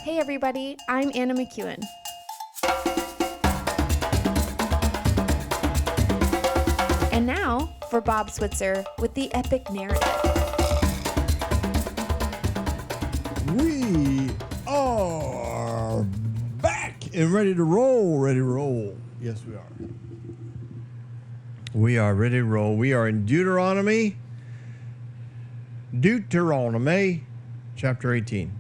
Hey everybody, I'm Anna McEwen. And now for Bob Switzer with the epic narrative. We are back and ready to roll. Yes, we are. We are ready to roll. We are in Deuteronomy chapter 18.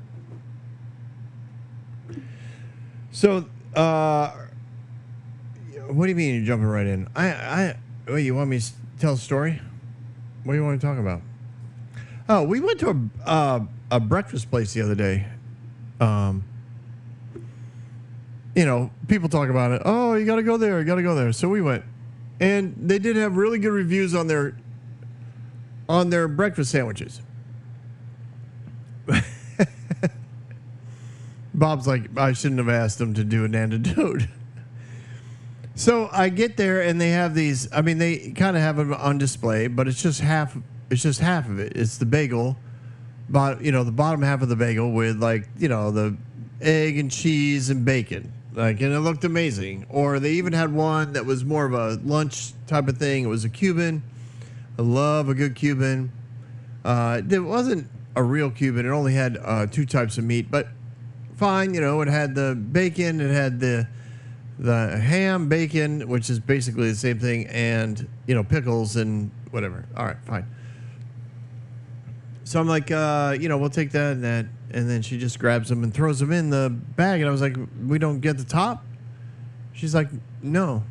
So, what do you mean you're jumping right in? Wait, you want me to tell a story? What do you want to talk about? Oh, we went to a breakfast place the other day. People talk about it. Oh, you got to go there. So we went, and they did have really good reviews on their breakfast sandwiches. Bob's like, I shouldn't have asked them to do an antidote. So I get there, and they have these. I mean, they kind of have them on display, but it's just half. It's just half of it. It's the bagel, the bottom half of the bagel with the egg and cheese and bacon. And it looked amazing. Or they even had one that was more of a lunch type of thing. It was a Cuban. I love a good Cuban. It wasn't a real Cuban. It only had two types of meat, but fine. It had the bacon. It had the ham, bacon, which is basically the same thing, and pickles and whatever. All right, fine. So I'm like, we'll take that and that. And then she just grabs them and throws them in the bag. And I was like, we don't get the top? She's like, no.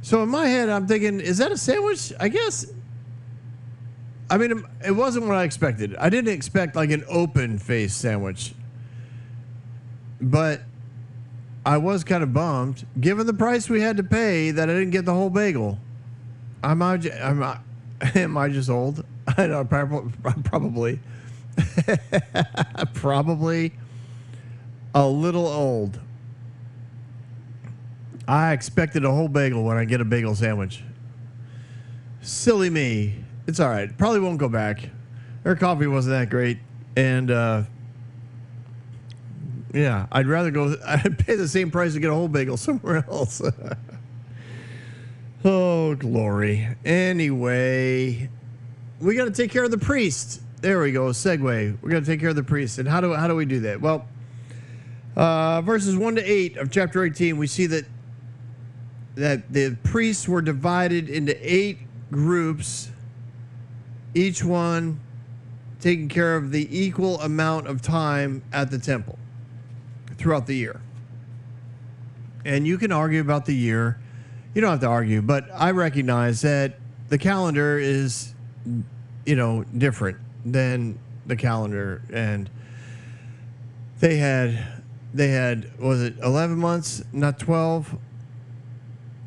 So in my head, I'm thinking, is that a sandwich? I guess. I mean, it wasn't what I expected. I didn't expect like an open face sandwich. But I was kind of bummed, given the price we had to pay, that I didn't get the whole bagel. Am I just old? I know, probably. Probably a little old. I expected a whole bagel when I get a bagel sandwich. Silly me. It's all right. Probably won't go back. Her coffee wasn't that great. And, I'd rather I'd pay the same price to get a whole bagel somewhere else. Oh, glory. Anyway, we got to take care of the priest. There we go. Segue. We're going to take care of the priest. And how do we do that? Well, verses 1 to 8 of chapter 18, we see that the priests were divided into 8 groups, each one taking care of the equal amount of time at the temple throughout the year. And you can argue about the year. You don't have to argue, but I recognize that the calendar is, different than the calendar. And they had, was it 11 months, not 12?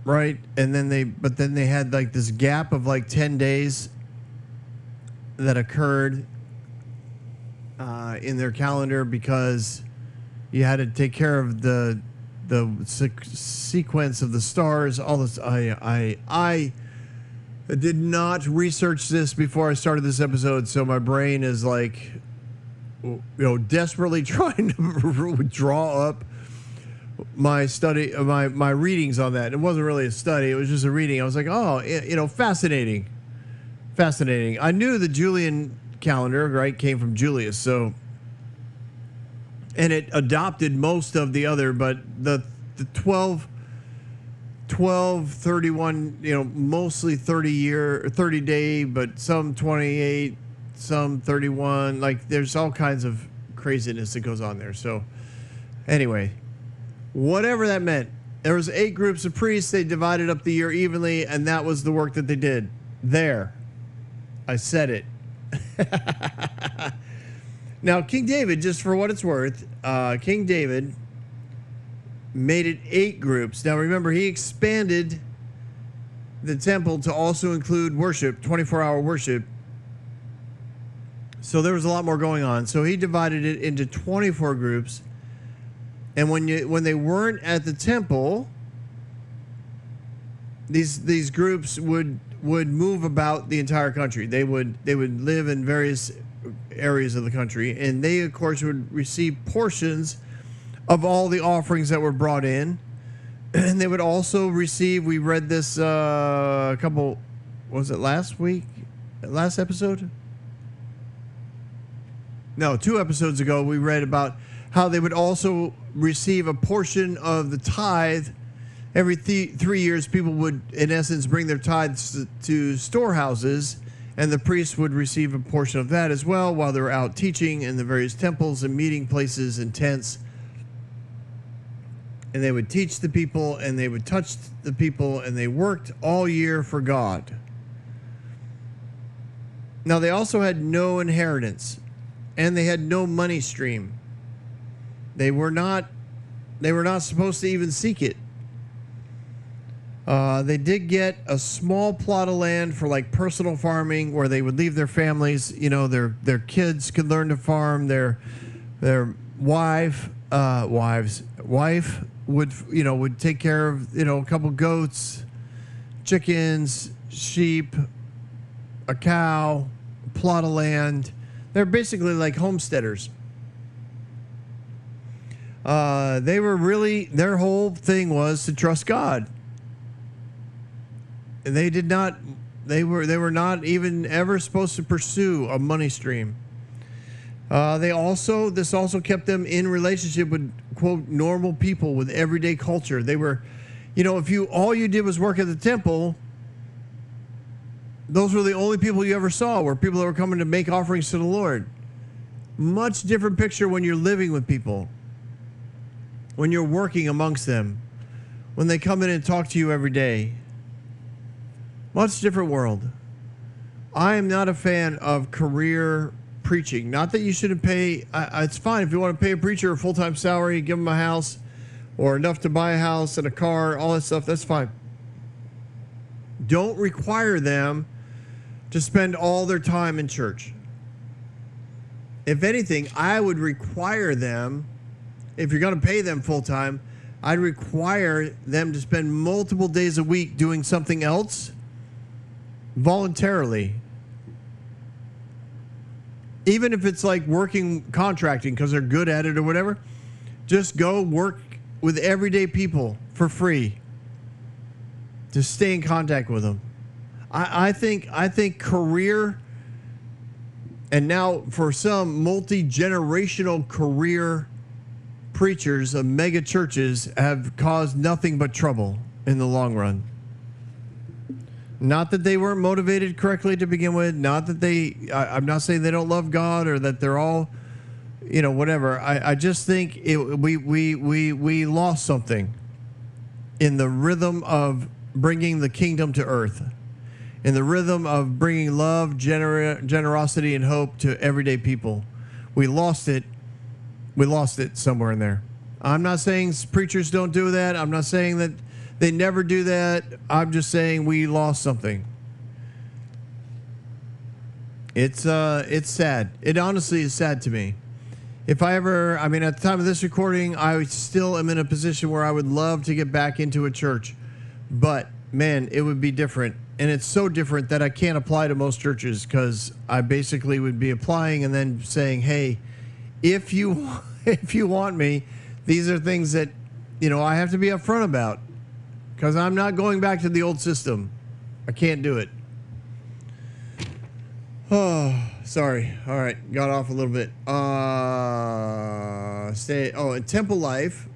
Right? And then they had like this gap of like 10 days that occurred in their calendar because you had to take care of the sequence of the stars. All this. I did not research this before I started this episode, so my brain is like, desperately trying to draw up my study, my readings on that. It wasn't really a study; it was just a reading. I was like, oh, fascinating. I knew the Julian calendar, right, came from Julius, so. And it adopted most of the other, but the 12, 31, mostly 30 day, but some 28, some 31. Like there's all kinds of craziness that goes on there. So anyway, whatever that meant, there was 8 groups of priests. They divided up the year evenly, and that was the work that they did. There, I said it. Now, King David, just for what it's worth, King David made it 8 groups. Now, remember, he expanded the temple to also include worship, 24-hour worship. So there was a lot more going on. So he divided it into 24 groups. And when they weren't at the temple, these groups would move about the entire country. They would live in various areas of the country, and they of course would receive portions of all the offerings that were brought in. And they would also receive, we read this a couple, was it last week? Last episode? No, 2 episodes ago, we read about how they would also receive a portion of the tithe. Every 3 years, people would, in essence, bring their tithes to storehouses, and the priests would receive a portion of that as well while they were out teaching in the various temples and meeting places and tents. And they would teach the people, and they would touch the people, and they worked all year for God. Now, they also had no inheritance, and they had no money stream. They were not supposed to even seek it. They did get a small plot of land for like personal farming, where they would leave their families. You know, their kids could learn to farm. Their wife would take care of, a couple goats, chickens, sheep, a cow, a plot of land. They're basically like homesteaders. Their whole thing was to trust God. And they were not even ever supposed to pursue a money stream. This also kept them in relationship with, quote, normal people with everyday culture. They were, if all you did was work at the temple, those were the only people you ever saw, were people that were coming to make offerings to the Lord. Much different picture when you're living with people, when you're working amongst them, when they come in and talk to you every day. Much different world. I am not a fan of career preaching. Not that you shouldn't pay. It's fine if you want to pay a preacher a full-time salary, give them a house or enough to buy a house and a car, all that stuff. That's fine. Don't require them to spend all their time in church. If anything, I would require them, if you're going to pay them full-time, I'd require them to spend multiple days a week doing something else voluntarily. Even if it's like working contracting because they're good at it or whatever, just go work with everyday people for free. Just stay in contact with them. I think career, and now for some multi-generational career preachers of mega churches have caused nothing but trouble in the long run. Not that they weren't motivated correctly to begin with. Not that I'm not saying they don't love God or that they're all, whatever. I just think we lost something in the rhythm of bringing the kingdom to earth, in the rhythm of bringing love, generosity, and hope to everyday people. We lost it. We lost it somewhere in there. I'm not saying preachers don't do that. I'm not saying that they never do that. I'm just saying we lost something. It's sad. It honestly is sad to me. If I ever, at the time of this recording, I still am in a position where I would love to get back into a church. But, man, it would be different. And it's so different that I can't apply to most churches, because I basically would be applying and then saying, hey, if you want me, these are things that, I have to be upfront about. Because I'm not going back to the old system. I can't do it. Oh, sorry. All right. Got off a little bit. And Temple Life.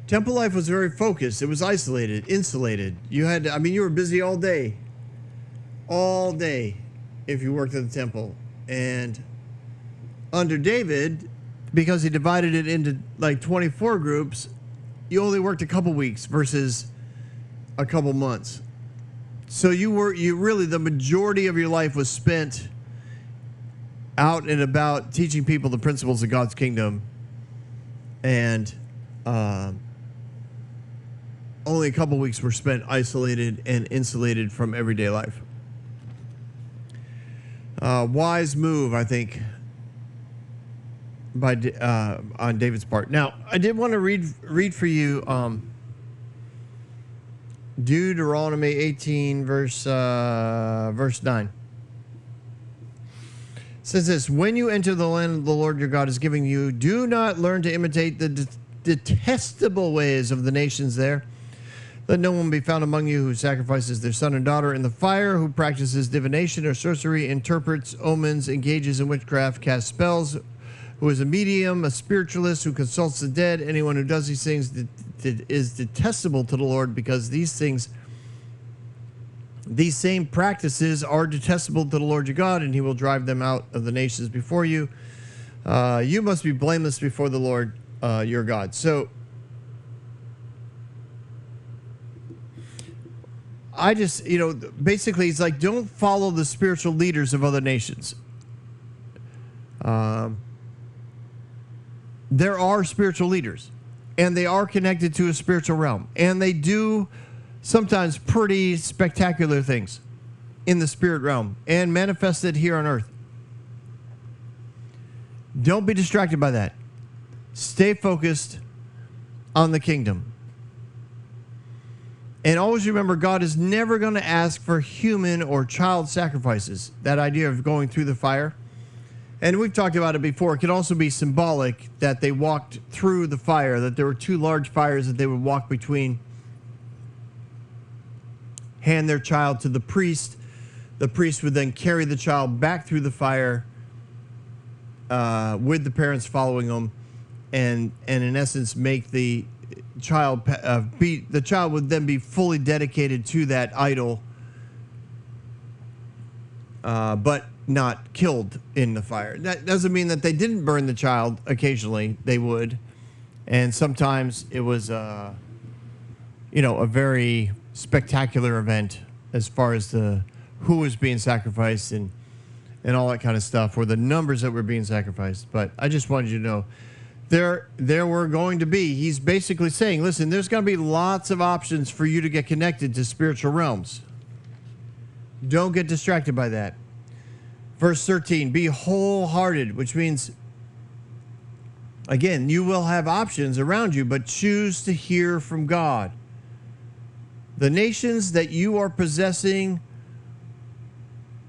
Temple Life was very focused. It was isolated, insulated. You were busy all day. All day if you worked at the temple. And under David, because he divided it into like 24 groups, you only worked a couple weeks versus a couple months. So the majority of your life was spent out and about teaching people the principles of God's kingdom. And only a couple weeks were spent isolated and insulated from everyday life. Wise move, I think, on David's part. Now, I did want to read for you Deuteronomy 18, verse 9. It says this, when you enter the land the Lord your God is giving you, do not learn to imitate the detestable ways of the nations there. Let no one be found among you who sacrifices their son and daughter in the fire, who practices divination or sorcery, interprets omens, engages in witchcraft, casts spells, who is a medium, a spiritualist, who consults the dead. Anyone who does these things is detestable to the Lord, because these same practices are detestable to the Lord your God, and he will drive them out of the nations before you. You must be blameless before the Lord your God. So I just, basically it's like, don't follow the spiritual leaders of other nations. There are spiritual leaders, and they are connected to a spiritual realm, and they do sometimes pretty spectacular things in the spirit realm and manifested here on earth. Don't be distracted by that. Stay focused on the kingdom. And always remember, God is never going to ask for human or child sacrifices. That idea of going through the fire. And we've talked about it before. It could also be symbolic that they walked through the fire, that there were two large fires that they would walk between, hand their child to the priest. The priest would then carry the child back through the fire with the parents following them, and in essence make the child the child would then be fully dedicated to that idol, but not killed in the fire. That doesn't mean that they didn't burn the child. Occasionally they would, and sometimes it was a very spectacular event as far as who was being sacrificed and all that kind of stuff, or the numbers that were being sacrificed. But I just wanted you to know there were going to be, he's basically saying, listen, there's going to be lots of options for you to get connected to spiritual realms. Don't get distracted by that. Verse 13, be wholehearted, which means, again, you will have options around you, but choose to hear from God. The nations that you are possessing,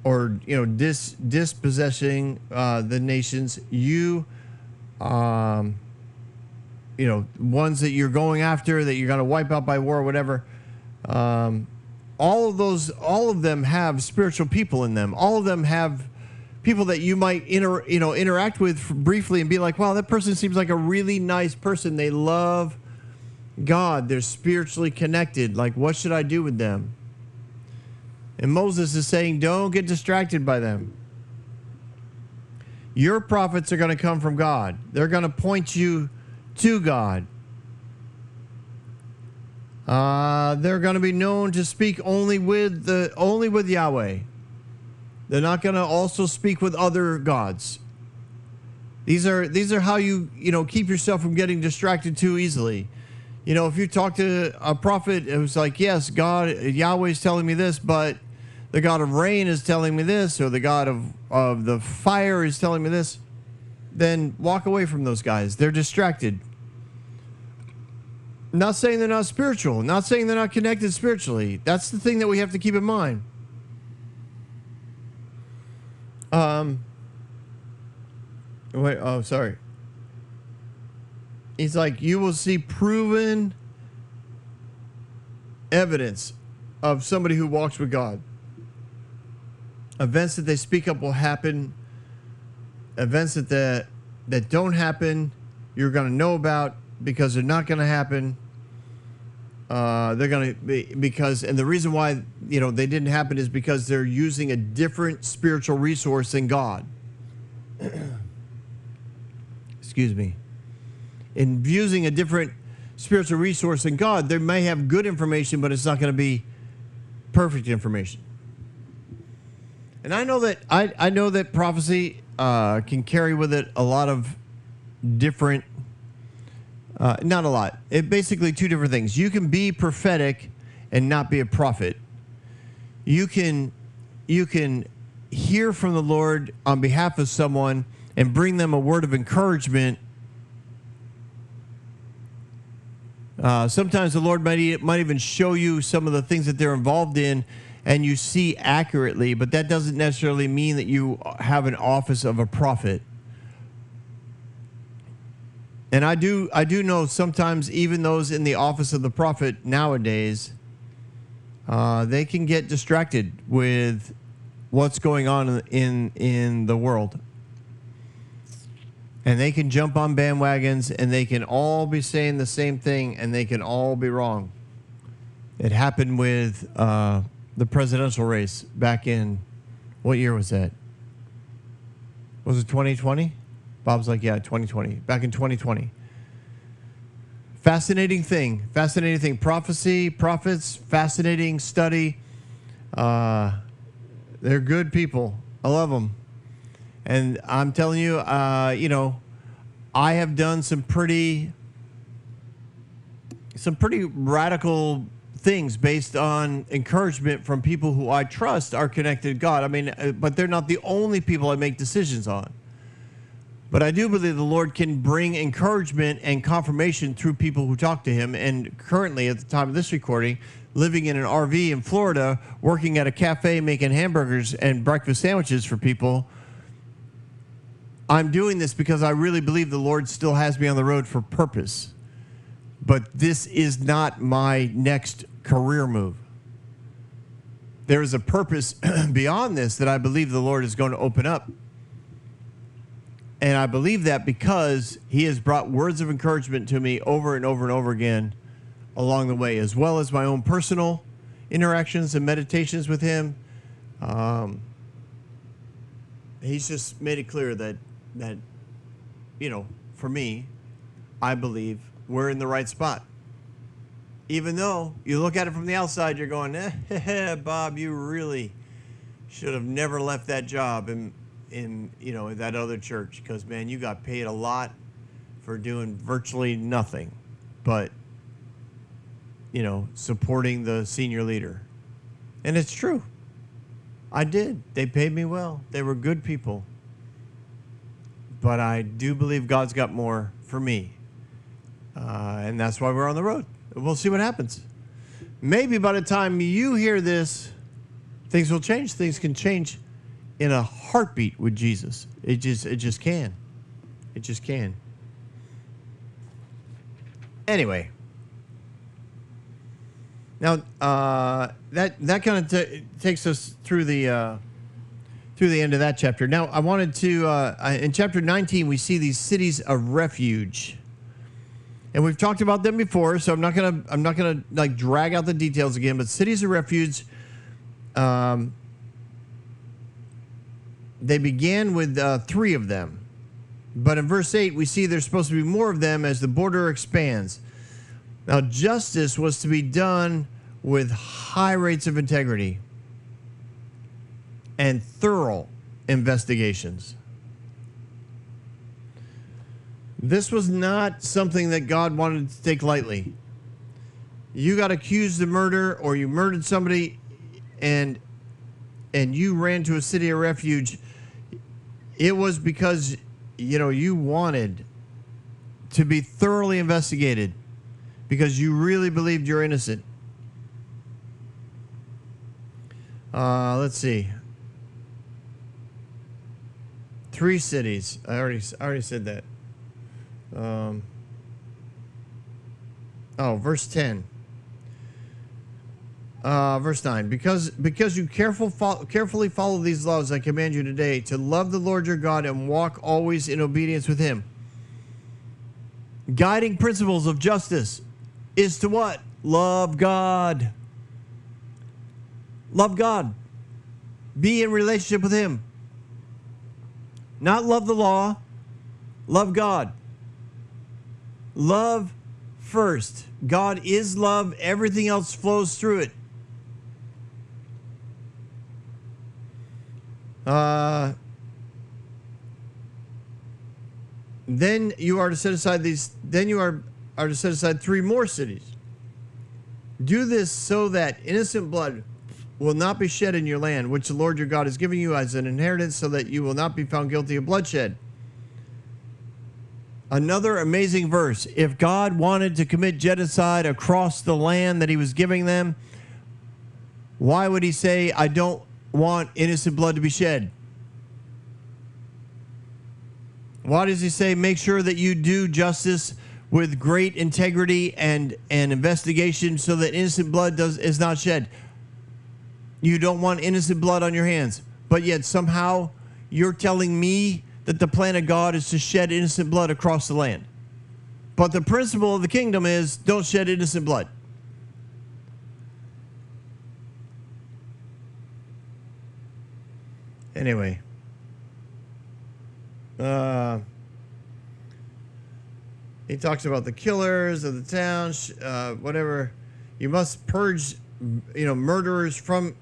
or dispossessing the nations, ones that you're going after, that you're going to wipe out by war or whatever, all of them have spiritual people in them. All of them have people that you might interact with briefly and be like, wow, that person seems like a really nice person. They love God. They're spiritually connected. Like, what should I do with them? And Moses is saying, don't get distracted by them. Your prophets are going to come from God. They're going to point you to God. They're going to be known to speak only with Yahweh. They're not going to also speak with other gods. These are how you keep yourself from getting distracted too easily. If you talk to a prophet who's like, yes, God, Yahweh is telling me this, but the God of rain is telling me this, or the God of the fire is telling me this, then walk away from those guys. They're distracted. Not saying they're not spiritual, not saying they're not connected spiritually. That's the thing that we have to keep in mind. Sorry. He's like, you will see proven evidence of somebody who walks with God. Events that they speak up will happen. Events that don't happen, you're going to know about, because they're not going to happen. They're going to be, and the reason why they didn't happen is because they're using a different spiritual resource than God. Excuse me. In using a different spiritual resource than God, they may have good information, but it's not going to be perfect information. And I know that prophecy can carry with it a lot of different, not a lot. It basically two different things. You can be prophetic and not be a prophet. You can hear from the Lord on behalf of someone and bring them a word of encouragement. Sometimes the Lord might even show you some of the things that they're involved in, and you see accurately, but that doesn't necessarily mean that you have an office of a prophet. And I do know sometimes even those in the office of the prophet nowadays, they can get distracted with what's going on in the world. And they can jump on bandwagons, and they can all be saying the same thing, and they can all be wrong. It happened with the presidential race back in, what year was that? Was it 2020? Bob's like, yeah, 2020. Back in 2020. Fascinating thing. Prophecy, prophets, fascinating study. They're good people. I love them. And I'm telling you, you know, I have done some pretty radical things based on encouragement from people who I trust are connected to God. I mean, but they're not the only people I make decisions on. But I do believe the Lord can bring encouragement and confirmation through people who talk to him. And currently, at the time of this recording, living in an RV in Florida, working at a cafe making hamburgers and breakfast sandwiches for people, I'm doing this because I really believe the Lord still has me on the road for purpose. But this is not my next career move. There is a purpose beyond this that I believe the Lord is going to open up. And I believe that because he has brought words of encouragement to me over and over and over again along the way, as well as my own personal interactions and meditations with him. He's just made it clear that, you know, for me, I believe we're in the right spot. Even though you look at it from the outside, you're going, Bob, you really should have never left that job in you know, that other church, because man, you got paid a lot for doing virtually nothing but, you know, supporting the senior leader. And it's true. I did. They paid me well. They were good people. But I do believe God's got more for me. And that's why we're on the road. We'll see what happens. Maybe by the time you hear this, things will change. Things can change in a heartbeat with Jesus. It just can. It just can. Anyway. Now, that kind of takes us through the end of that chapter. Now, I wanted to, in chapter 19, we see these cities of refuge. And we've talked about them before, so I'm not gonna like drag out the details again, but cities of refuge, they began with 3 of them. But in verse 8, we see there's supposed to be more of them as the border expands. Now, justice was to be done with high rates of integrity and thorough investigations. This was not something that God wanted to take lightly. You got accused of murder, or you murdered somebody, and you ran to a city of refuge. It was because, you know, you wanted to be thoroughly investigated because you really believed you're innocent. Let's see. 3 cities. I already said that. Verse 10. Verse 9. Because you carefully follow these laws I command you today, to love the Lord your God and walk always in obedience with him. Guiding principles of justice is to what? Love God. Love God. Be in relationship with him. Not love the law. Love God. Love first. God is love. Everything else flows through it. Then you are to set aside these. Then you are to set aside 3 more cities. Do this so that innocent blood will not be shed in your land, which the Lord your God is giving you as an inheritance, so that you will not be found guilty of bloodshed. Another amazing verse. If God wanted to commit genocide across the land that he was giving them, Why would he say, I don't want innocent blood to be shed? Why does he say, make sure that you do justice with great integrity and investigation so that innocent blood is not shed? You don't want innocent blood on your hands. But yet somehow you're telling me that the plan of God is to shed innocent blood across the land. But the principle of the kingdom is don't shed innocent blood. Anyway. He talks about the killers of the town, whatever. You must purge, murderers from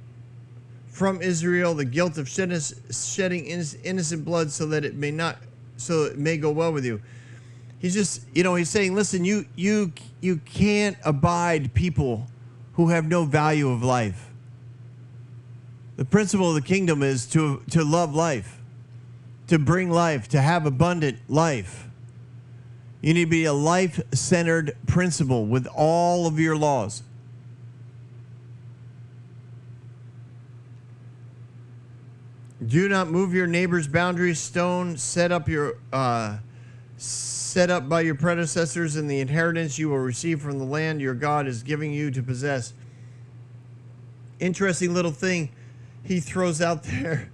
Israel, the guilt of shedding innocent blood, so that it may go well with you. He's just, he's saying, listen, you can't abide people who have no value of life. The principle of the kingdom is to love life, to bring life, to have abundant life. You need to be a life-centered principle with all of your laws. Do not move your neighbor's boundaries, stone set up by your predecessors in the inheritance you will receive from the land your God is giving you to possess. Interesting little thing he throws out there.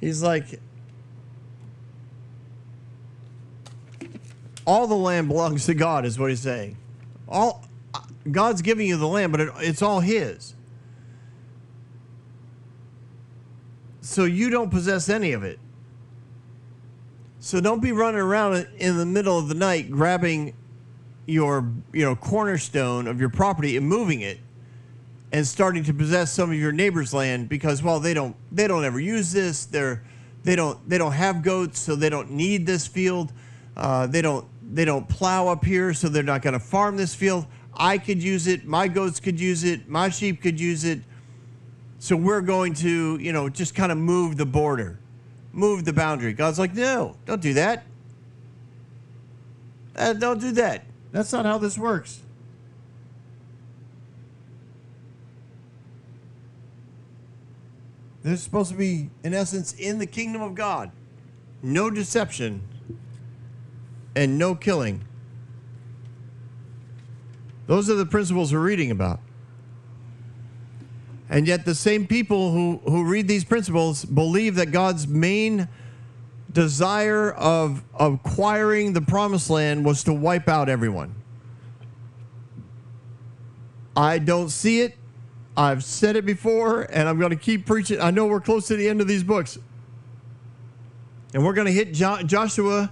He's like, all the land belongs to God, is what he's saying. God's giving you the land, but it's all his. So you don't possess any of it. So don't be running around in the middle of the night grabbing your cornerstone of your property and moving it and starting to possess some of your neighbor's land because, well, they don't ever use this. They don't have goats, so they don't need this field. They don't plow up here, so they're not going to farm this field. I could use it. My goats could use it. My sheep could use it. So we're going to, just kind of move the border, move the boundary. God's like, no, don't do that. Don't do that. That's not how this works. There's supposed to be, in essence, in the kingdom of God, no deception and no killing. Those are the principles we're reading about. And yet the same people who read these principles believe that God's main desire of acquiring the promised land was to wipe out everyone. I don't see it. I've said it before, and I'm going to keep preaching. I know we're close to the end of these books. And we're going to hit Joshua,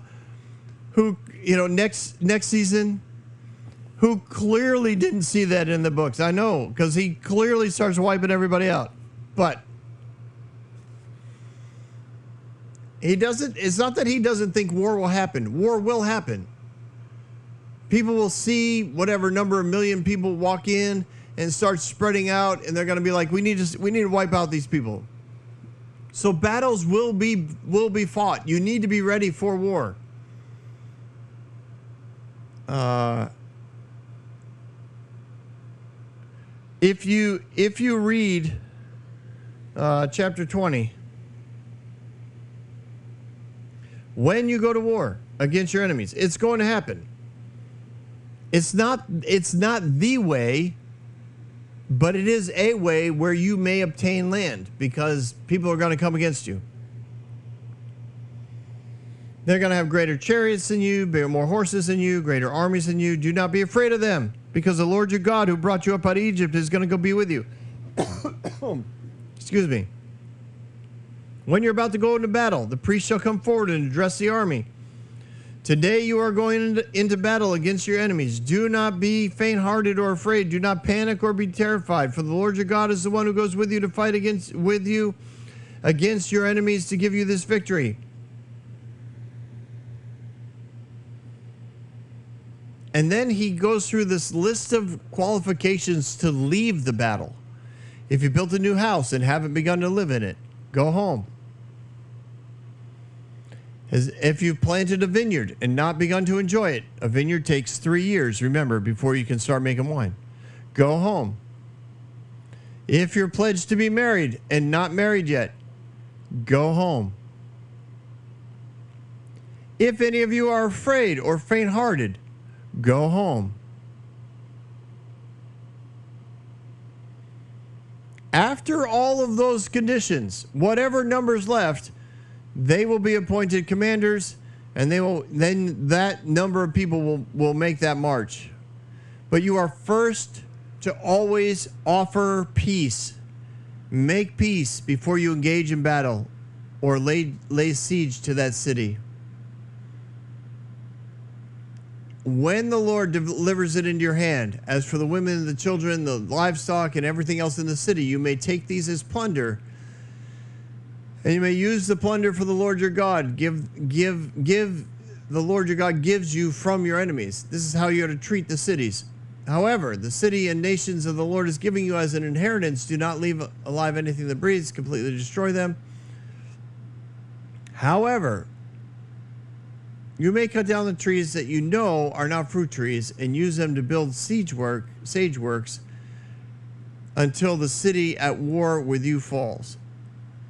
who, next season, who clearly didn't see that in the books. I know, because he clearly starts wiping everybody out. But he doesn't. It's not that he doesn't think war will happen. War will happen. People will see whatever number of million people walk in and start spreading out, and they're going to be like, we need to wipe out these people. So battles will be fought. You need to be ready for war. If you read chapter 20, when you go to war against your enemies, it's going to happen. It's not the way, but it is a way where you may obtain land because people are going to come against you. They're going to have greater chariots than you, more horses than you, greater armies than you. Do not be afraid of them, because the Lord your God who brought you up out of Egypt is going to go be with you. Excuse me. When you're about to go into battle, the priest shall come forward and address the army. Today you are going into battle against your enemies. Do not be faint-hearted or afraid. Do not panic or be terrified, for the Lord your God is the one who goes with you to fight against your enemies to give you this victory. And then he goes through this list of qualifications to leave the battle. If you built a new house and haven't begun to live in it, go home. If you've planted a vineyard and not begun to enjoy it, a vineyard takes 3 years, remember, before you can start making wine. Go home. If you're pledged to be married and not married yet, go home. If any of you are afraid or faint-hearted, go home. After all of those conditions, whatever number's left, they will be appointed commanders, and then that number of people will make that march. But you are first to always offer peace. Make peace before you engage in battle or lay siege to that city. When the Lord delivers it into your hand, as for the women and the children, the livestock, and everything else in the city, you may take these as plunder, and you may use the plunder for the Lord your God. Give the Lord your God gives you from your enemies. This is how you are to treat the cities. However, the city and nations of the Lord is giving you as an inheritance. Do not leave alive anything that breathes. Completely destroy them. However, you may cut down the trees that you know are not fruit trees and use them to build sage works until the city at war with you falls.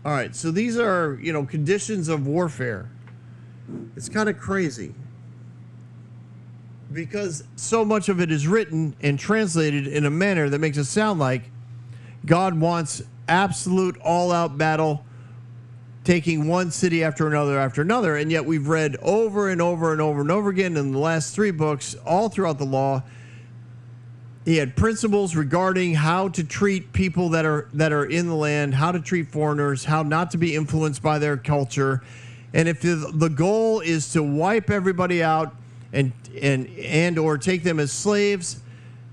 All right, so these are, conditions of warfare. It's kind of crazy because so much of it is written and translated in a manner that makes it sound like God wants absolute all-out battle, taking one city after another, and yet we've read over and over and over and over again in the last 3 books, all throughout the law, he had principles regarding how to treat people that are in the land, how to treat foreigners, how not to be influenced by their culture, and if the goal is to wipe everybody out and or take them as slaves,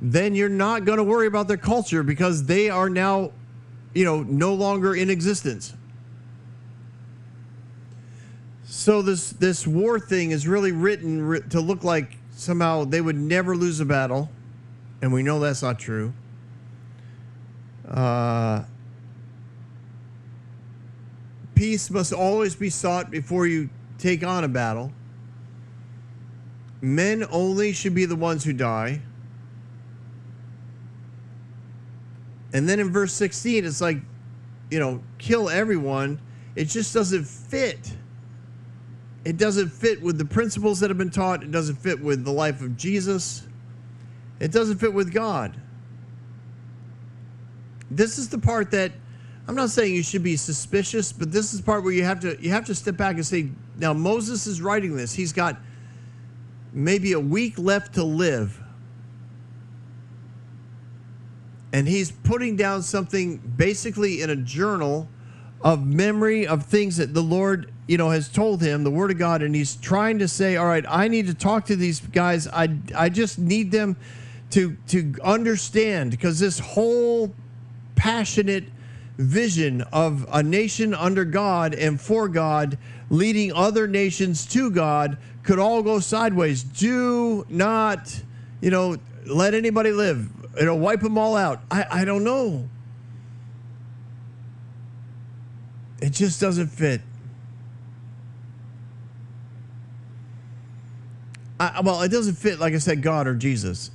then you're not going to worry about their culture because they are now, no longer in existence. So this war thing is really written to look like somehow they would never lose a battle, and we know that's not true. Peace must always be sought before you take on a battle. Men only should be the ones who die. And then in verse 16, it's like, kill everyone. It just doesn't fit. It doesn't fit with the principles that have been taught. It doesn't fit with the life of Jesus. It doesn't fit with God. This is the part that I'm not saying you should be suspicious, but this is the part where you have to step back and say, now Moses is writing this. He's got maybe a week left to live. And he's putting down something basically in a journal of memory of things that the Lord, has told him, the Word of God, and he's trying to say, all right, I need to talk to these guys. I just need them to understand, because this whole passionate vision of a nation under God and for God leading other nations to God could all go sideways. Do not, let anybody live. Wipe them all out. I don't know. It just doesn't fit. It doesn't fit, like I said, God or Jesus.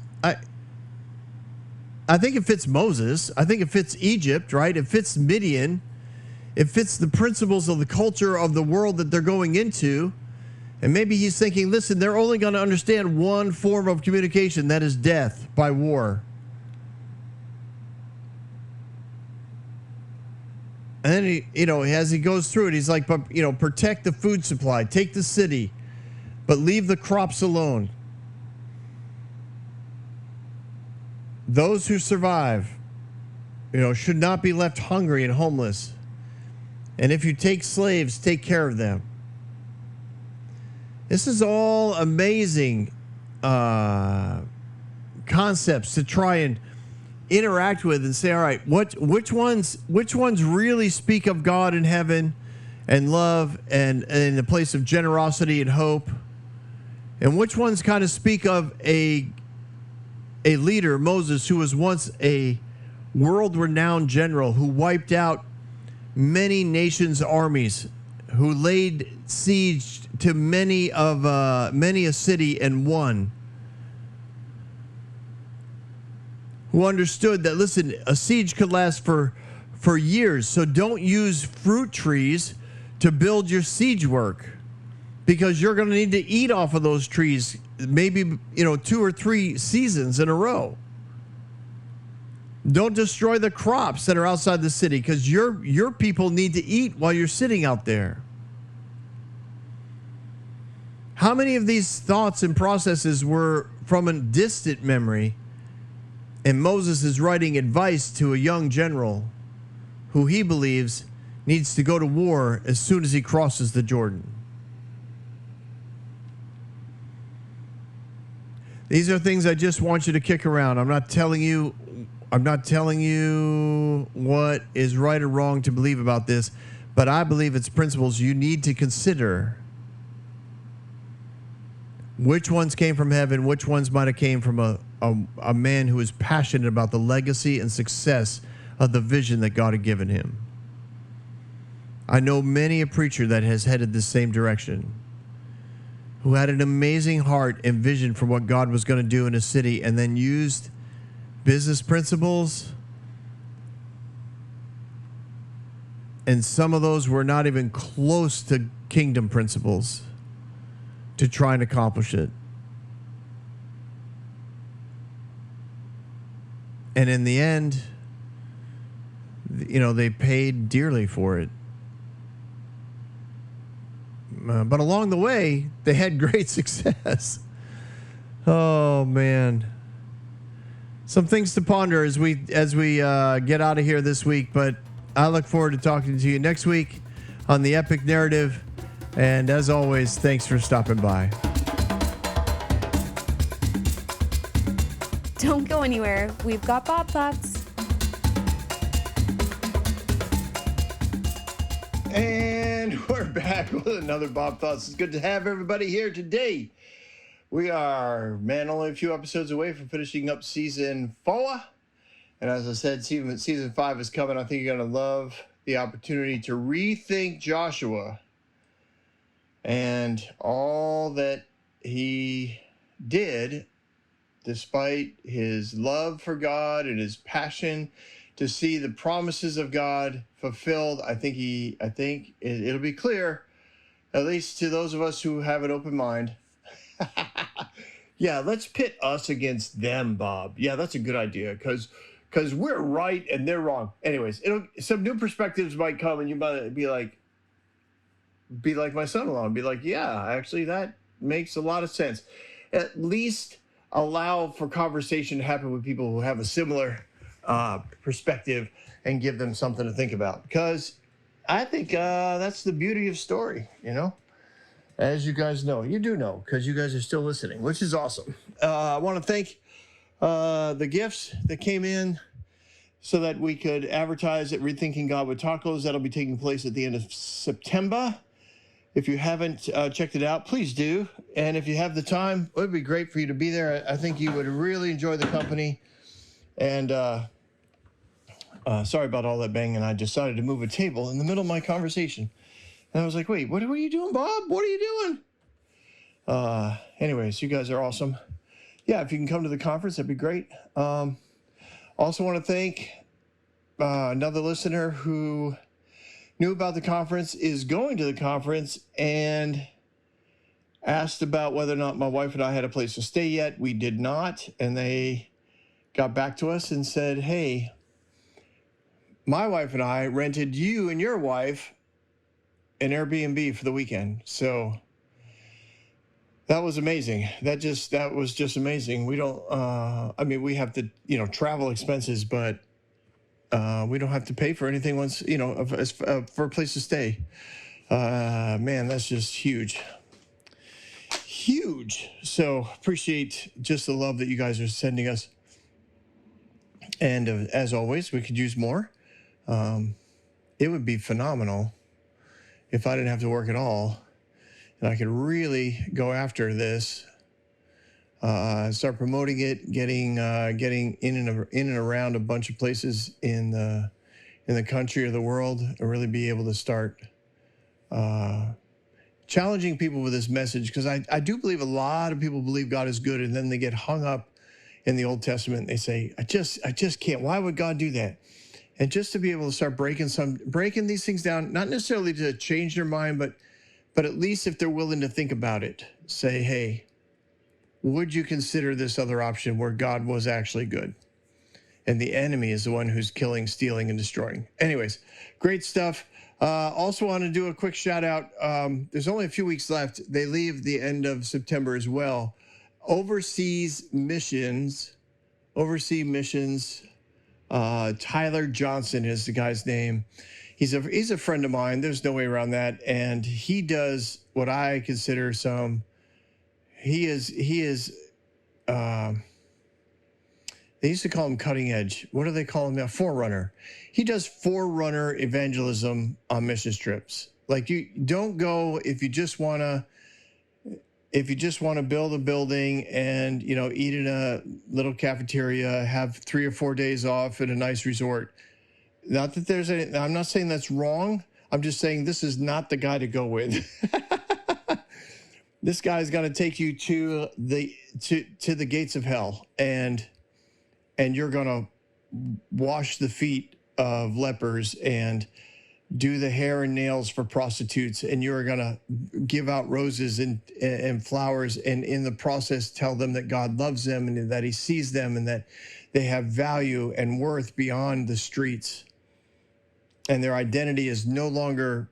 I think it fits Moses. I think it fits Egypt, right? It fits Midian. It fits the principles of the culture of the world that they're going into. And maybe he's thinking, listen, they're only going to understand one form of communication, that is death by war. And then he, as he goes through it, he's like, but, protect the food supply, take the city, but leave the crops alone. Those who survive, should not be left hungry and homeless. And if you take slaves, take care of them. This is all amazing concepts to try and interact with and say, all right, which ones really speak of God in heaven and love and in the place of generosity and hope, and which ones kind of speak of a leader, Moses, who was once a world-renowned general who wiped out many nations' armies, who laid siege to many a city and won. who understood that, listen, a siege could last for years. So don't use fruit trees to build your siege work, because you're going to need to eat off of those trees maybe, 2 or 3 seasons in a row. Don't destroy the crops that are outside the city, because your people need to eat while you're sitting out there. How many of these thoughts and processes were from a distant memory, and Moses is writing advice to a young general who he believes needs to go to war as soon as he crosses the Jordan? These are things I just want you to kick around. I'm not telling you what is right or wrong to believe about this, but I believe it's principles you need to consider. Which ones came from heaven? Which ones might have came from a man who is passionate about the legacy and success of the vision that God had given him? I know many a preacher that has headed the same direction, who had an amazing heart and vision for what God was going to do in a city, and then used business principles, and some of those were not even close to kingdom principles, to try and accomplish it. And in the end, they paid dearly for it. But along the way, they had great success. Oh, man. Some things to ponder as we get out of here this week. But I look forward to talking to you next week on the Epic Narrative. And as always, thanks for stopping by. Don't go anywhere. We've got Bob Thoughts. And we're back with another Bob Thoughts. It's good to have everybody here today. We are, only a few episodes away from finishing up season 4. And as I said, season 5 is coming. I think you're going to love the opportunity to rethink Joshua and all that he did, despite his love for God and his passion to see the promises of God fulfilled. I think it'll be clear, at least to those of us who have an open mind. Yeah, let's pit us against them, Bob. Yeah, that's a good idea, because we're right and they're wrong. Anyways, some new perspectives might come, and you might be like my son-in-law and be like, yeah, actually that makes a lot of sense. At least allow for conversation to happen with people who have a similar perspective, and give them something to think about, because I think that's the beauty of story, as you guys know. You do know, because you guys are still listening, which is awesome. I want to thank the gifts that came in so that we could advertise at Rethinking God with Tacos. That'll be taking place at the end of September. If you haven't checked it out, please do. And if you have the time, it would be great for you to be there. I think you would really enjoy the company. And sorry about all that banging. I decided to move a table in the middle of my conversation. And I was like, wait, what are you doing, Bob? What are you doing? Anyways, you guys are awesome. Yeah, if you can come to the conference, that'd be great. Also want to thank another listener who knew about the conference, is going to the conference, and asked about whether or not my wife and I had a place to stay yet. We did not. And they got back to us and said, hey, my wife and I rented you and your wife an Airbnb for the weekend. So that was amazing. That was just amazing. We don't, we have to, travel expenses, but we don't have to pay for anything once, for a place to stay. Man, that's just huge. Huge. So appreciate just the love that you guys are sending us. And as always, we could use more. It would be phenomenal if I didn't have to work at all, and I could really go after this, start promoting it, getting in and around a bunch of places in the country or the world, and really be able to start challenging people with this message, because I do believe a lot of people believe God is good, and then they get hung up in the Old Testament. They say, I just can't. Why would God do that? And just to be able to start breaking these things down, not necessarily to change their mind, but at least if they're willing to think about it, say, hey, would you consider this other option where God was actually good? And the enemy is the one who's killing, stealing, and destroying. Anyways, great stuff. Also want to do a quick shout out. There's only a few weeks left. They leave the end of September as well. Overseas missions, Tyler Johnson is the guy's name. He's a friend of mine. There's no way around that. And he does what I consider he is they used to call him cutting edge. What do they call him now? Forerunner. He does forerunner evangelism on mission trips. Like, you don't go if you just want to build a building and, eat in a little cafeteria, have 3 or 4 days off at a nice resort. Not that I'm not saying that's wrong. I'm just saying this is not the guy to go with. This guy's got to take you to the gates of hell, and you're going to wash the feet of lepers and do the hair and nails for prostitutes, and you're going to give out roses and flowers, and in the process tell them that God loves them and that he sees them and that they have value and worth beyond the streets. And their identity is no longer,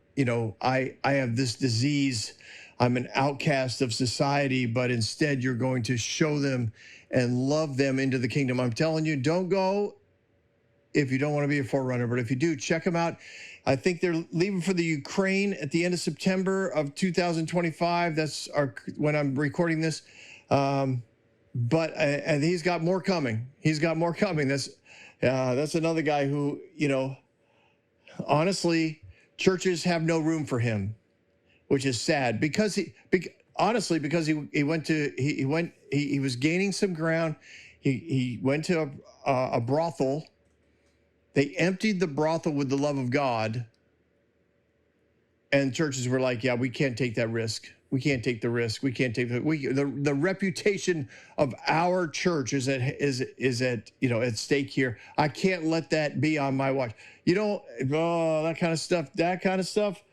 I have this disease, I'm an outcast of society, but instead you're going to show them and love them into the kingdom. I'm telling you, don't go if you don't want to be a forerunner, but if you do, check them out. I think they're leaving for the Ukraine at the end of September of 2025. That's when I'm recording this. But and he's got more coming. That's another guy who, honestly, churches have no room for him, which is sad because he was gaining some ground. He went to a brothel. They emptied the brothel with the love of God, and churches were like, "Yeah, we can't take that risk. We can't take the risk. We can't take the reputation of our church is at stake here. I can't let that be on my watch." That kind of stuff. That kind of stuff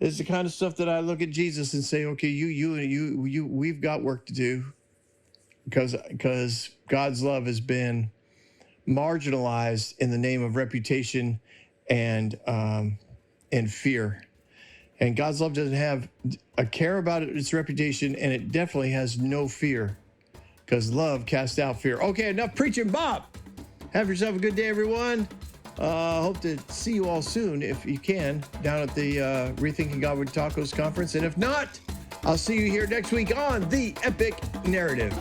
is the kind of stuff that I look at Jesus and say, "Okay, you, we've got work to do," because God's love has been marginalized in the name of reputation and fear. And God's love doesn't have a care about its reputation, and it definitely has no fear, because love casts out fear. Okay, enough preaching, Bob. Have yourself a good day, everyone. Hope to see you all soon, if you can, down at the Rethinking God with Tacos conference. And if not, I'll see you here next week on The Epic Narrative.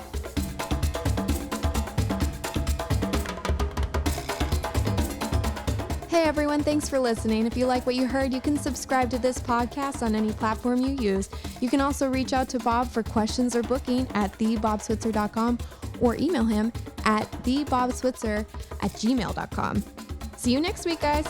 Hey everyone, thanks for listening. If you like what you heard, you can subscribe to this podcast on any platform you use. You can also reach out to Bob for questions or booking at thebobswitzer.com or email him at thebobswitzer@gmail.com. See you next week, guys.